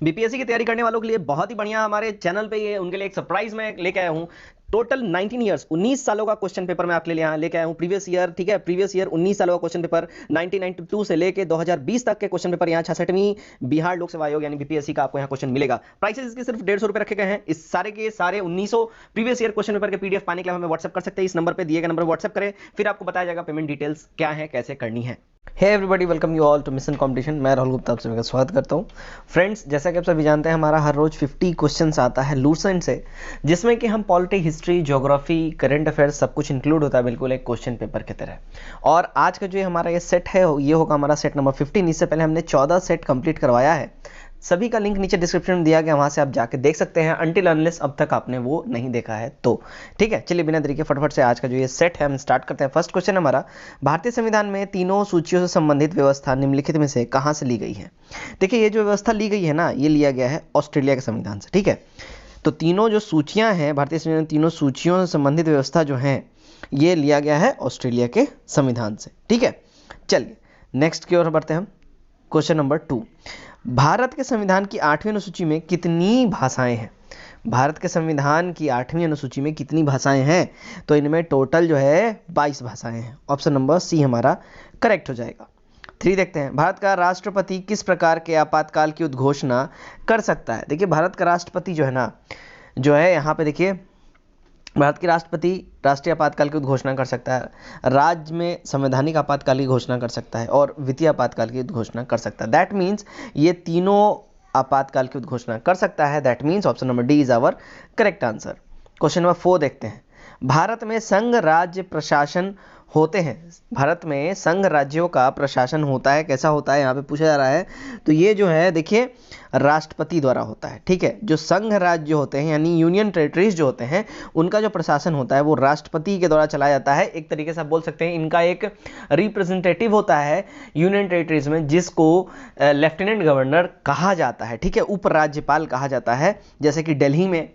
BPSC की तैयारी करने वालों के लिए बहुत ही बढ़िया हमारे चैनल पे ये उनके लिए एक सरप्राइज मैं लेके आया हूँ। टोटल 19 ईयर्स 19 सालों का क्वेश्चन पेपर मैं आपके लिए यहाँ लेके आया हूँ। प्रीवियस ईयर, ठीक है, प्रीवियस ईयर 19 सालों का क्वेश्चन पेपर 1992 से लेके 2020 तक के क्वेश्चन पेपर यहाँ 66वीं बिहार लोक सेवा आयोग यानी बीपीएससी का आपको यहाँ क्वेश्चन मिलेगा। प्राइसेस इसके सिर्फ 150 रुपए रखे गए हैं। इस सारे के सारे 1900 प्रीवियस ईयर क्वेश्चन पेपर के पीडीएफ पाने के लिए हमें व्हाट्सएप कर सकते हैं। इस नंबर पर दिए गए नंबर व्हाट्सएप करें, फिर आपको बताया जाएगा पेमेंट डिटेल्स क्या है, कैसे करनी है। Hey everybody, welcome you all to mission competition. मैं राहुल गुप्ता आप सभी का स्वागत करता हूं। फ्रेंड्स, जैसा कि आप सभी जानते हैं, हमारा हर रोज 50 क्वेश्चंस आता है लूसेंट से, जिसमें कि हम polity, history, geography, current affairs सब कुछ इंक्लूड होता है, बिल्कुल एक क्वेश्चन पेपर की तरह। और आज का जो हमारा ये सेट है, ये होगा हमारा सेट नंबर 15। इससे पहले हमने 14 सेट कंप्लीट करवाया है। सभी का लिंक नीचे डिस्क्रिप्शन में दिया गया, वहां से आप जाके देख सकते हैं, अनटिल अनलेस अब तक आपने वो नहीं देखा है तो। ठीक है, चलिए बिना देरी के फटाफट से आज का जो ये सेट है हम स्टार्ट करते हैं। फर्स्ट क्वेश्चन हमारा, भारतीय संविधान में तीनों सूचियों से संबंधित व्यवस्था निम्नलिखित में से कहां से ली गई है। देखिए, ये जो व्यवस्था ली गई है ना, ये लिया गया है ऑस्ट्रेलिया के संविधान से। ठीक है, तो तीनों जो सूचियां हैं भारतीय संविधान, तीनों सूचियों से संबंधित व्यवस्था जो है ये लिया गया है ऑस्ट्रेलिया के संविधान से। ठीक है, चलिए नेक्स्ट की ओर बढ़ते हैं हम। क्वेश्चन नंबर 2, भारत के संविधान की 8वीं अनुसूची में कितनी भाषाएं हैं। भारत के संविधान की 8वीं अनुसूची में कितनी भाषाएं हैं, तो इनमें टोटल जो है 22 भाषाएं हैं। ऑप्शन नंबर सी हमारा करेक्ट हो जाएगा। 3 देखते हैं, भारत का राष्ट्रपति किस प्रकार के आपातकाल की उद्घोषणा कर सकता है। देखिए, भारत का राष्ट्रपति जो है ना, जो है यहाँ पे देखिए, भारत के राष्ट्रपति राष्ट्रीय आपातकाल की उद्घोषणा कर सकता है, राज्य में संवैधानिक आपातकाल की घोषणा कर सकता है और वित्तीय आपातकाल की उद्घोषणा कर सकता है। दैट मीन्स ये तीनों आपातकाल की उद्घोषणा कर सकता है। That means option number D is our correct answer. Question number 4 देखते हैं, भारत में संघ राज्य प्रशासन होते हैं। भारत में संघ राज्यों का प्रशासन होता है, कैसा होता है यहाँ पे पूछा जा रहा है। तो ये जो है देखिए, राष्ट्रपति द्वारा होता है। ठीक है, जो संघ राज्य होते हैं यानी यूनियन टेरिटरीज जो होते हैं, उनका जो प्रशासन होता है वो राष्ट्रपति के द्वारा चलाया जाता है। एक तरीके से आप बोल सकते हैं इनका एक रिप्रेजेंटेटिव होता है यूनियन टेरिटरीज में, जिसको लेफ्टिनेंट गवर्नर कहा जाता है। ठीक है, उपराज्यपाल कहा जाता है, जैसे कि दिल्ली में,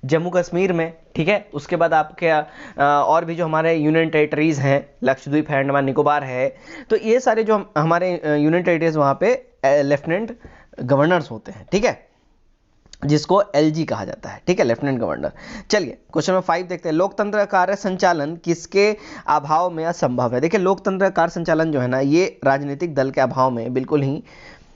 जम्मू कश्मीर में। ठीक है, उसके बाद आपके और भी जो हमारे यूनियन टेरिटरीज हैं, लक्षद्वीप है, अंडमान निकोबार है, तो ये सारे जो हमारे यूनियन टेरिटरीज वहाँ पे लेफ्टिनेंट गवर्नर्स होते हैं। ठीक है, जिसको एलजी कहा जाता है। ठीक है, लेफ्टिनेंट गवर्नर। चलिए क्वेश्चन नंबर 5 देखते हैं, लोकतंत्र कार्य संचालन किसके अभाव में असंभव है। देखिए, लोकतंत्र कार्य संचालन जो है ना, ये राजनीतिक दल के अभाव में बिल्कुल ही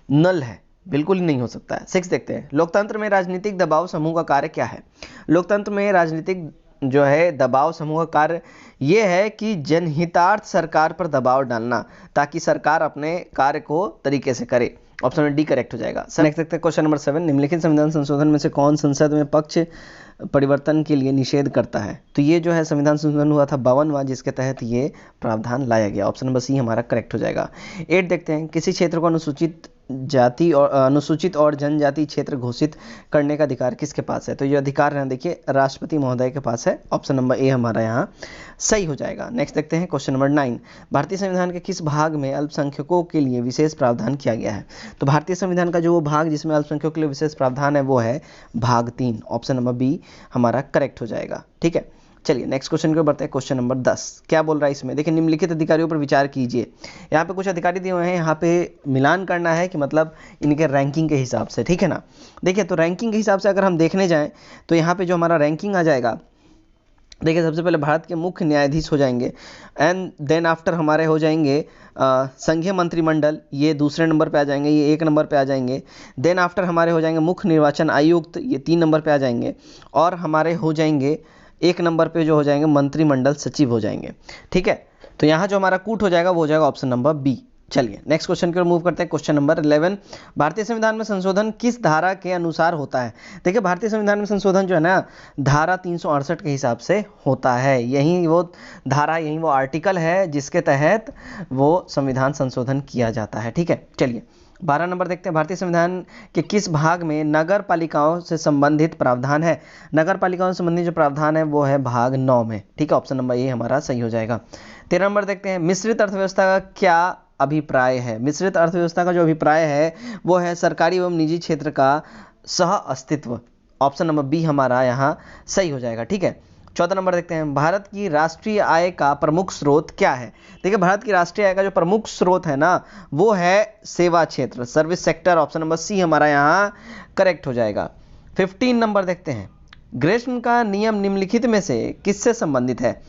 नल है, बिल्कुल ही नहीं हो सकता है। 6 देखते हैं, लोकतंत्र में राजनीतिक दबाव समूह का कार्य क्या है। लोकतंत्र में राजनीतिक जो है दबाव समूह का कार्य ये है कि जनहितार्थ सरकार पर दबाव डालना, ताकि सरकार अपने कार्य को तरीके से करे। ऑप्शन डी करेक्ट हो जाएगा। नेक्स्ट देखते हैं क्वेश्चन नंबर 7, निम्नलिखित संविधान संशोधन में से कौन संसद में पक्ष परिवर्तन के लिए निषेध करता है। तो ये जो है संविधान संशोधन हुआ था 52वां, जिसके तहत ये प्रावधान लाया गया। ऑप्शन नंबर सी हमारा करेक्ट हो जाएगा। 8 देखते हैं, किसी क्षेत्र को अनुसूचित और जनजाति क्षेत्र घोषित करने का अधिकार किसके पास है। तो ये अधिकार है देखिए, राष्ट्रपति महोदय के पास है। ऑप्शन नंबर ए हमारा यहाँ सही हो जाएगा। नेक्स्ट देखते हैं क्वेश्चन नंबर 9, भारतीय संविधान के किस भाग में अल्पसंख्यकों के लिए विशेष प्रावधान किया गया है। तो भारतीय संविधान का जो वो भाग जिसमें अल्पसंख्यकों के लिए विशेष प्रावधान है वो है भाग 3। ऑप्शन नंबर बी हमारा करेक्ट हो जाएगा। ठीक है, चलिए नेक्स्ट क्वेश्चन को बढ़ते हैं। क्वेश्चन नंबर 10 क्या बोल रहा है इसमें, देखिए, निम्नलिखित अधिकारियों पर विचार कीजिए। यहाँ पे कुछ अधिकारी दिए हुए हैं, यहाँ पे मिलान करना है कि मतलब इनके रैंकिंग के हिसाब से। ठीक है ना, देखिए, तो रैंकिंग के हिसाब से अगर हम देखने जाएं तो यहाँ पे जो हमारा रैंकिंग आ जाएगा, देखिए, सबसे पहले भारत के मुख्य न्यायाधीश हो जाएंगे, एंड देन आफ्टर हमारे हो जाएंगे संघीय मंत्रिमंडल, ये दूसरे नंबर पे आ जाएंगे, ये 1 नंबर पे आ जाएंगे। देन आफ्टर हमारे हो जाएंगे मुख्य निर्वाचन आयुक्त, ये 3 नंबर पे आ जाएंगे। और हमारे हो जाएंगे 1 नंबर पे जो हो जाएंगे मंत्रिमंडल सचिव हो जाएंगे। ठीक है, तो यहाँ जो हमारा कूट हो जाएगा वो हो जाएगा ऑप्शन नंबर बी। चलिए नेक्स्ट क्वेश्चन की ओर मूव करते हैं। क्वेश्चन नंबर 11, भारतीय संविधान में संशोधन किस धारा के अनुसार होता है। देखिए, भारतीय संविधान में संशोधन जो है ना, धारा 368 के हिसाब से होता है। यही वो धारा, यही वो आर्टिकल है जिसके तहत वो संविधान संशोधन किया जाता है। ठीक है, चलिए 12 नंबर देखते हैं, भारतीय संविधान के किस भाग में नगर पालिकाओं से संबंधित प्रावधान है। नगर पालिकाओं से संबंधित जो प्रावधान है वो है भाग 9 में। ठीक है, ऑप्शन नंबर ए हमारा सही हो जाएगा। 13 नंबर देखते हैं, मिश्रित अर्थव्यवस्था का क्या अभिप्राय है। मिश्रित अर्थव्यवस्था का जो अभिप्राय है वो है सरकारी एवं निजी क्षेत्र का सह अस्तित्व। ऑप्शन नंबर बी हमारा यहाँ सही हो जाएगा। ठीक है, 14 नंबर देखते हैं, भारत की राष्ट्रीय आय का प्रमुख स्रोत क्या है? देखिए भारत की राष्ट्रीय आय का जो प्रमुख स्रोत है ना वो है सेवा क्षेत्र, service sector. Option number C हमारा यहाँ करेक्ट हो जाएगा। 15 नंबर देखते हैं, ग्रेशन का नियम निम्नलिखित में से किससे संबंधित है?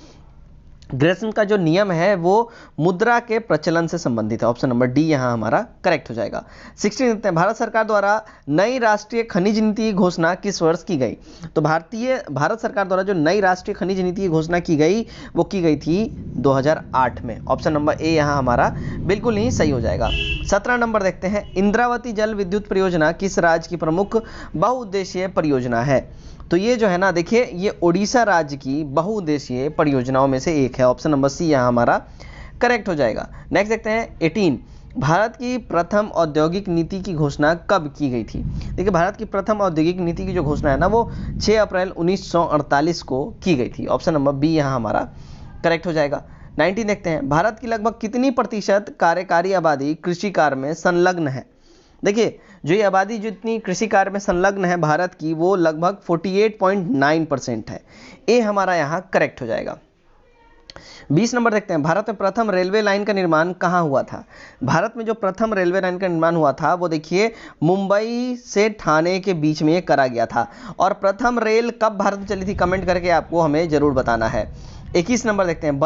ग्रेशन का जो नियम है वो मुद्रा के प्रचलन से संबंधित है। ऑप्शन नंबर डी यहाँ हमारा करेक्ट हो जाएगा। 16 देखते हैं, भारत सरकार द्वारा नई राष्ट्रीय खनिज नीति की घोषणा किस वर्ष की गई? तो भारत सरकार द्वारा जो नई राष्ट्रीय खनिज नीति की घोषणा की गई वो की गई थी 2008 में। ऑप्शन नंबर ए यहाँ हमारा बिल्कुल ही सही हो जाएगा। 17 नंबर देखते हैं, इंद्रावती जल विद्युत परियोजना किस राज्य की प्रमुख बहुउद्देशीय परियोजना है? तो ये जो है ना देखिए ये उड़ीसा राज्य की बहुउद्देशीय परियोजनाओं में से एक है। ऑप्शन नंबर सी यहाँ हमारा करेक्ट हो जाएगा। नेक्स्ट देखते हैं 18, भारत की प्रथम औद्योगिक नीति की घोषणा कब की गई थी? देखिए भारत की प्रथम औद्योगिक नीति की जो घोषणा है ना वो 6 अप्रैल 1948 को की गई थी। ऑप्शन नंबर बी यहाँ हमारा करेक्ट हो जाएगा। 19 देखते हैं, भारत की लगभग कितनी प्रतिशत कार्यकारी आबादी कृषि कार्य में संलग्न है? देखिए जो ये आबादी जितनी कृषि कार्य में संलग्न है भारत की वो लगभग 48.9% है। ए हमारा यहाँ करेक्ट हो जाएगा। 20 नंबर देखते हैं, भारत में प्रथम रेलवे लाइन का निर्माण कहाँ हुआ था? भारत में जो प्रथम रेलवे लाइन का निर्माण हुआ था वो देखिए मुंबई से ठाणे के बीच में करा गया था। और प्रथम रेल कब भारत में चली थी कमेंट करके आपको हमें जरूर बताना है। 21 नंबर देखते हैं,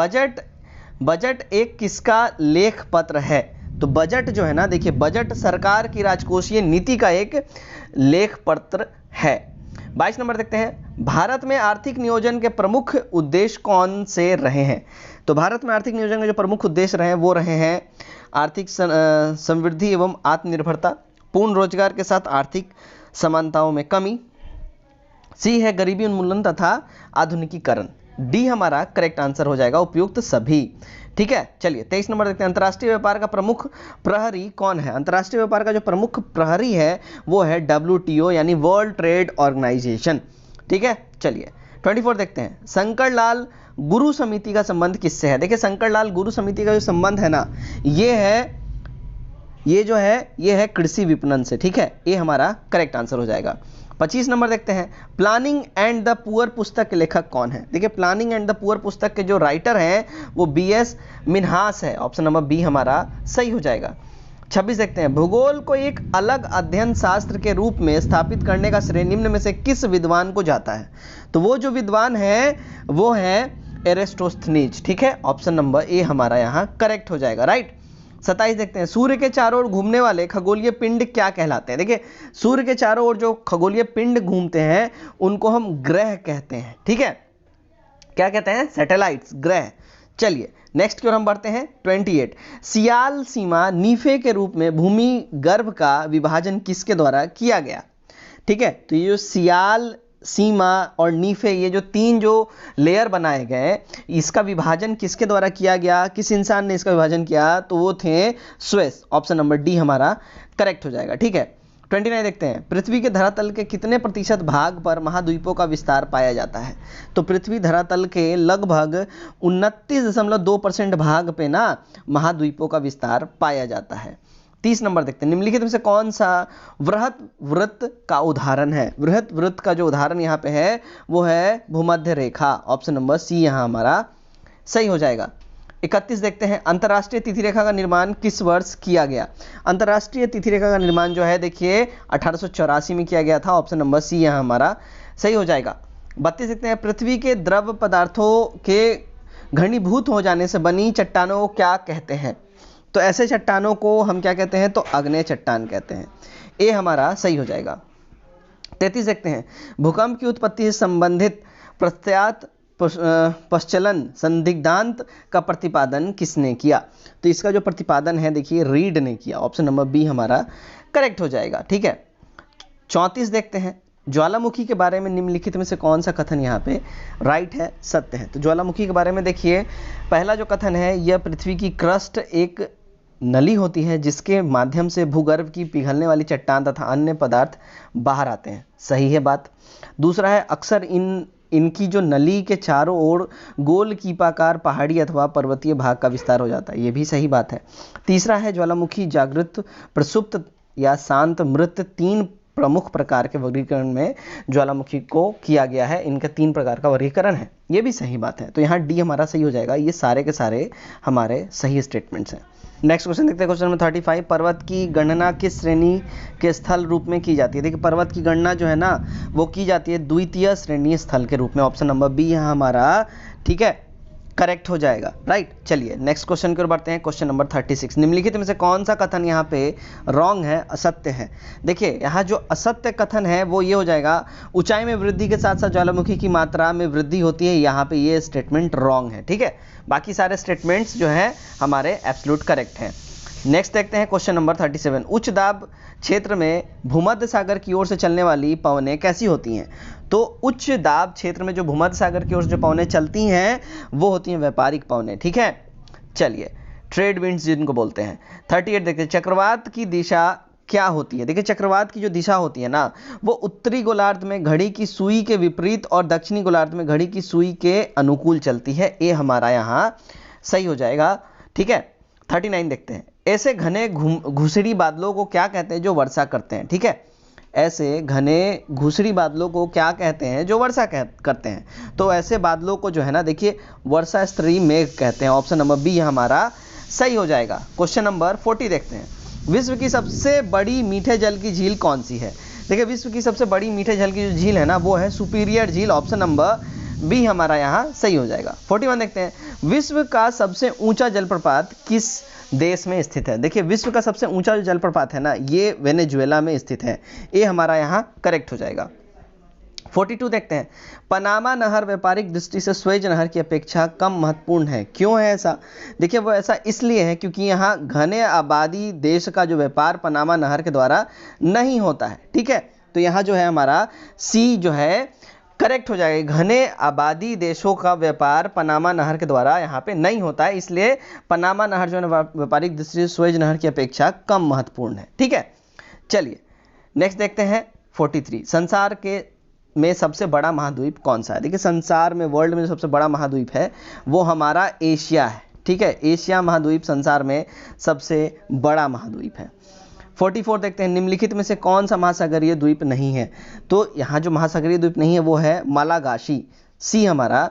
बजट एक किसका लेख पत्र है? तो बजट जो है ना देखिए बजट सरकार की राजकोषीय नीति का एक लेख पत्र है। 22 नंबर देखते हैं, भारत में आर्थिक नियोजन के प्रमुख उद्देश्य कौन से रहे हैं? तो भारत में आर्थिक नियोजन के जो प्रमुख उद्देश्य रहे हैं वो रहे हैं आर्थिक समृद्धि एवं आत्मनिर्भरता, पूर्ण रोजगार के साथ आर्थिक समानताओं में कमी, सी है गरीबी उन्मूलन तथा आधुनिकीकरण। डी हमारा करेक्ट आंसर हो जाएगा, उपयुक्त सभी। ठीक है, चलिए 23 नंबर देखते हैं, अंतर्राष्ट्रीय व्यापार का प्रमुख प्रहरी कौन है? अंतर्राष्ट्रीय व्यापार का जो प्रमुख प्रहरी है वो है WTO यानी वर्ल्ड ट्रेड ऑर्गेनाइजेशन। ठीक है, चलिए 24 देखते हैं, शंकरलाल गुरु समिति का संबंध किससे है? देखिए शंकरलाल गुरु समिति का जो संबंध है ना ये है कृषि विपणन से। ठीक है, ये हमारा करेक्ट आंसर हो जाएगा। 25 नंबर देखते हैं, प्लानिंग एंड द पुअर पुस्तक के लेखक कौन है? देखिए प्लानिंग एंड द पुअर पुस्तक के जो राइटर हैं वो BS मिन्हास है। ऑप्शन नंबर बी हमारा सही हो जाएगा। 26 देखते हैं, भूगोल को एक अलग अध्ययन शास्त्र के रूप में स्थापित करने का श्रेय निम्न में से किस विद्वान को जाता है? तो वो जो विद्वान है वो है एरिस्टोस्थनीज। ठीक है, ऑप्शन नंबर ए हमारा यहाँ करेक्ट हो जाएगा, राइट। 27 देखते हैं, सूर्य के चारों ओर घूमने वाले खगोलीय पिंड क्या कहलाते हैं? देखिए सूर्य के चारों ओर जो खगोलीय पिंड घूमते हैं उनको हम ग्रह कहते हैं। ठीक है, क्या कहते हैं? सैटेलाइट्स, ग्रह। चलिए नेक्स्ट की ओर हम बढ़ते हैं। 28, सियाल सीमा नीफे के रूप में भूमि गर्भ का विभाजन किसके द्वारा किया गया? ठीक है, तो ये जो सियाल सीमा और नीफे ये जो तीन जो लेयर बनाए गए इसका विभाजन किसके द्वारा किया गया? किस इंसान ने इसका विभाजन किया? तो वो थे स्वेस। ऑप्शन नंबर डी हमारा करेक्ट हो जाएगा। ठीक है, 29 देखते हैं, पृथ्वी के धरातल के कितने प्रतिशत भाग पर महाद्वीपों का विस्तार पाया जाता है? तो पृथ्वी धरातल के लगभग 29.2% भाग पे ना महाद्वीपों का विस्तार पाया जाता है। 30 नंबर देखते हैं, निम्नलिखित में से कौन सा वृहत वृत्त का उदाहरण है? वृहत वृत्त का जो उदाहरण यहाँ पे है वो है भूमध्य रेखा। ऑप्शन नंबर सी यहाँ हमारा सही हो जाएगा। 31 देखते हैं, अंतर्राष्ट्रीय तिथि रेखा का निर्माण किस वर्ष किया गया? अंतर्राष्ट्रीय तिथि रेखा का निर्माण जो है देखिए 1884 में किया गया था। ऑप्शन नंबर सी यहाँ हमारा सही हो जाएगा। 32 देखते हैं, पृथ्वी के द्रव पदार्थों के घनीभूत हो जाने से बनी चट्टानों को क्या कहते हैं? तो ऐसे चट्टानों को हम क्या कहते हैं? तो आग्नेय चट्टान कहते हैं। ए हमारा सही हो जाएगा। 33 देखते हैं, भूकंप की उत्पत्ति से संबंधित प्रत्यात पश्चलन संदिग्धांत का प्रतिपादन किसने किया? तो इसका जो प्रतिपादन है देखिए रीड ने किया। ऑप्शन नंबर बी हमारा करेक्ट हो जाएगा। ठीक है, 34 देखते हैं, ज्वालामुखी के बारे में निम्नलिखित में से कौन सा कथन यहाँ पे राइट है, सत्य है? तो ज्वालामुखी के बारे में देखिए पहला जो कथन है, यह पृथ्वी की क्रस्ट एक नली होती है जिसके माध्यम से भूगर्भ की पिघलने वाली चट्टान तथा अन्य पदार्थ बाहर आते हैं। सही है बात। दूसरा है, अक्सर इनकी जो नली के चारों ओर गोल कीपाकार पहाड़ी अथवा पर्वतीय भाग का विस्तार हो जाता है। ये भी सही बात है। तीसरा है, ज्वालामुखी जागृत, प्रसुप्त या शांत, मृत तीन प्रमुख प्रकार के वर्गीकरण में ज्वालामुखी को किया गया है। इनका 3 प्रकार का वर्गीकरण है, ये भी सही बात है। तो यहाँ डी हमारा सही हो जाएगा। ये सारे के सारे हमारे सही स्टेटमेंट्स हैं। नेक्स्ट क्वेश्चन देखते हैं, क्वेश्चन नंबर 35। पर्वत की गणना किस श्रेणी के स्थल रूप में की जाती है? देखिए पर्वत की गणना जो है ना वो की जाती है द्वितीय श्रेणी स्थल के रूप में। ऑप्शन नंबर बी यहाँ हमारा ठीक है करेक्ट हो जाएगा, राइट। चलिए नेक्स्ट क्वेश्चन की ओर बढ़ते हैं। Question number 36। निम्नलिखित में से कौन सा कथन यहाँ पे रॉन्ग है, असत्य है? देखिए यहाँ जो असत्य कथन है वो ये हो जाएगा, ऊंचाई में वृद्धि के साथ साथ ज्वालामुखी की मात्रा में वृद्धि होती है। यहाँ पे ये स्टेटमेंट रॉन्ग है, ठीक है। बाकी सारे स्टेटमेंट्स जो है हमारे एब्सोल्यूट करेक्ट हैं। नेक्स्ट देखते हैं क्वेश्चन नंबर 37। उच्च दाब क्षेत्र में भूमध्य सागर की ओर से चलने वाली पवनें कैसी होती हैं? तो उच्च दाब क्षेत्र में जो भूमध्य सागर की ओर से जो पवनें चलती हैं वो होती हैं व्यापारिक पवनें, ठीक है। चलिए ट्रेड विंड्स जिनको बोलते हैं। 38 देखते हैं, चक्रवात की दिशा क्या होती है? देखिए चक्रवात की जो दिशा होती है ना वो उत्तरी गोलार्ध में घड़ी की सुई के विपरीत और दक्षिणी गोलार्ध में घड़ी की सुई के अनुकूल चलती है। ये हमारा यहाँ सही हो जाएगा, ठीक है। 39 देखते हैं, ऐसे घने घुसड़ी बादलों को क्या कहते हैं जो वर्षा करते हैं? ठीक है, ऐसे घने घुसड़ी बादलों को क्या कहते हैं जो वर्षा करते हैं? तो ऐसे बादलों को जो है ना देखिए वर्षा स्तरीय मेघ कहते हैं। ऑप्शन नंबर बी हमारा सही हो जाएगा। क्वेश्चन नंबर 40 देखते हैं, विश्व की सबसे बड़ी मीठे जल की झील कौन सी है? देखिए विश्व की सबसे बड़ी मीठे जल की जो झील है ना वो है सुपीरियर झील। ऑप्शन नंबर बी हमारा यहाँ सही हो जाएगा। 41 देखते हैं, विश्व का सबसे ऊंचा जलप्रपात किस देश में स्थित है? देखिए विश्व का सबसे ऊंचा जो जलप्रपात है ना ये वेनेजुएला में स्थित है। ये हमारा यहाँ करेक्ट हो जाएगा। 42 देखते हैं, पनामा नहर व्यापारिक दृष्टि से स्वेज नहर की अपेक्षा कम महत्वपूर्ण है, क्यों है ऐसा? देखिए वो ऐसा इसलिए है क्योंकि यहाँ घने आबादी देश का जो व्यापार पनामा नहर के द्वारा नहीं होता है, ठीक है। तो यहाँ जो है हमारा सी जो है करेक्ट हो जाएगा। घने आबादी देशों का व्यापार पनामा नहर के द्वारा यहाँ पे नहीं होता है, इसलिए पनामा नहर जो है व्यापारिक दृष्टि से स्वेज नहर की अपेक्षा कम महत्वपूर्ण है, ठीक है। चलिए नेक्स्ट देखते हैं 43। संसार के में सबसे बड़ा महाद्वीप कौन सा है? देखिए संसार में वर्ल्ड में जो सबसे बड़ा महाद्वीप है वो हमारा एशिया है, ठीक है। एशिया महाद्वीप संसार में सबसे बड़ा महाद्वीप है। 44 देखते हैं, निम्नलिखित में से कौन सा महासागरीय द्वीप नहीं है? तो यहाँ जो महासागरीय द्वीप नहीं है वो है मालागाशी। सी हमारा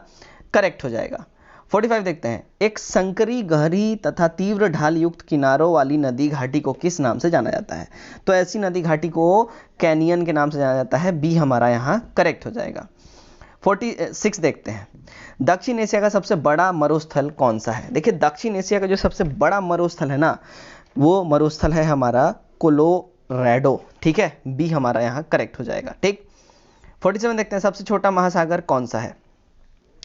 करेक्ट हो जाएगा। 45 देखते हैं, एक संकरी गहरी तथा तीव्र ढाल युक्त किनारों वाली नदी घाटी को किस नाम से जाना जाता है? तो ऐसी नदी घाटी को कैनियन के नाम से जाना जाता है। बी हमारा यहाँ करेक्ट हो जाएगा। 46 देखते हैं, दक्षिण एशिया का सबसे बड़ा मरुस्थल कौन सा है? देखिए दक्षिण एशिया का जो सबसे बड़ा मरुस्थल है ना वो मरुस्थल है हमारा कोलोराडो, ठीक है। बी हमारा यहाँ करेक्ट हो जाएगा, ठीक। 47 देखते हैं, सबसे छोटा महासागर कौन सा है?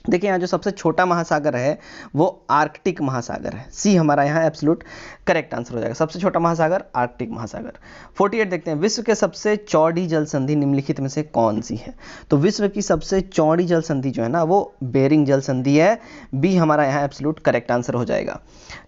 देखिए यहाँ जो सबसे छोटा महासागर है वो आर्कटिक महासागर है। सी हमारा यहाँ एब्सोल्यूट करेक्ट आंसर हो जाएगा। सबसे छोटा महासागर आर्कटिक महासागर। 48 देखते हैं, विश्व के सबसे चौड़ी जल संधि निम्नलिखित में से कौन सी है? तो विश्व की सबसे चौड़ी जल संधि जो है ना वो बेरिंग जल संधि है। बी हमारा यहाँ एब्सोल्यूट करेक्ट आंसर हो जाएगा।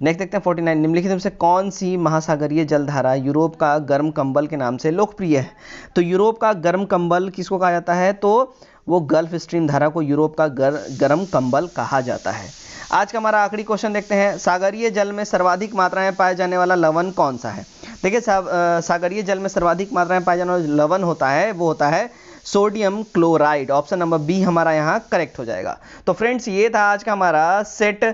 नेक्स्ट देखते हैं 49, निम्नलिखित में से कौन सी महासागरीय जलधारा यूरोप का गर्म कंबल के नाम से लोकप्रिय है? तो यूरोप का गर्म कंबल किसको कहा जाता है? तो वो गल्फ स्ट्रीम धारा को यूरोप का गर्म कंबल कहा जाता है। आज का हमारा आखिरी क्वेश्चन देखते हैं, सागरीय जल में सर्वाधिक मात्रा में पाया जाने वाला लवण कौन सा है? देखिए सागरीय जल में सर्वाधिक मात्रा में पाया जाने वाला लवण होता है वो होता है sodium chloride. Option number B हमारा यहाँ करेक्ट हो जाएगा। तो फ्रेंड्स ये था आज का हमारा सेट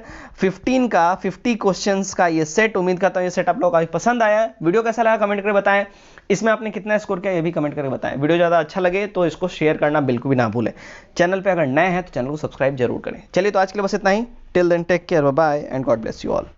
15 का 50 क्वेश्चंस का ये सेट। उम्मीद करता हूँ ये सेट आप लोगों को काफी पसंद आया है। वीडियो कैसा लगा कमेंट करके बताएं। इसमें आपने कितना स्कोर किया ये भी कमेंट करके बताएं। वीडियो ज़्यादा अच्छा लगे तो इसको शेयर करना बिल्कुल भी ना भूलें। चैनल पे अगर नए हैं तो चैनल को सब्सक्राइब जरूर करें। चलिए तो आज के लिए बस इतना ही। Till then take care, bye bye and God bless you all.